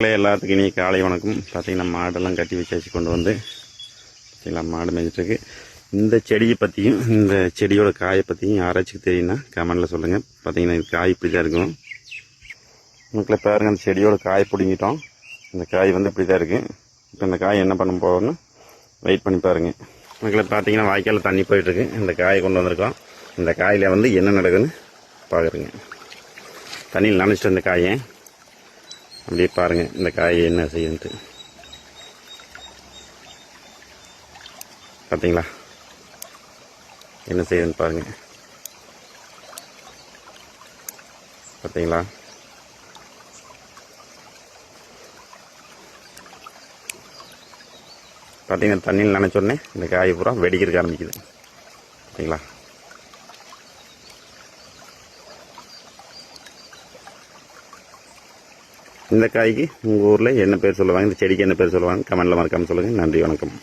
எல்லாத்துக்கும் இனி காலை வணக்கம். பார்த்தீங்கன்னா மாடெல்லாம் கட்டி வச்சாச்சு கொண்டு வந்து பார்த்தீங்களா, மாடு மேய்ச்சிட்ருக்கு. இந்த செடியை பற்றியும் இந்த செடியோட காயை பற்றியும் யாராச்சும் தெரியும்னா கமெண்டில் சொல்லுங்கள். பார்த்தீங்கன்னா இது காய் இப்படி தான் இருக்கும். உங்களை பாருங்கள், அந்த செடியோட காய் பிடிங்கிட்டோம். இந்த காய் வந்து இப்படி தான் இருக்குது. இப்போ இந்த காய் என்ன பண்ண போகணும்னு வெயிட் பண்ணி பாருங்கள். உங்களை பார்த்தீங்கன்னா வாய்க்கால் தண்ணி போயிட்டுருக்கு. இந்த காயை கொண்டு வந்திருக்கோம். இந்த காயில் வந்து என்ன நடக்குதுன்னு பார்க்குறேங்க. தண்ணியில் நனைச்சிட்டு இந்த காயை அப்படியே பாருங்கள், இந்த காய் என்ன செய்யுதுன்ட்டு. பார்த்தீங்களா என்ன செய்யுதுன்னு பாருங்கள். பார்த்தீங்களா பார்த்தீங்கன்னா தண்ணியில் நினச்சோடனே இந்த காய் பூரா வெடிக்கிறதுக்கு ஆரம்பிக்குது. பார்த்தீங்களா இந்த காய்க்கு உங்கள் ஊரில் என்ன பேர் சொல்லுவாங்க, இந்த செடிக்கு என்ன பேர் சொல்லுவாங்க கமெண்டில் மறக்காமல் சொல்லுங்கள். நன்றி, வணக்கம்.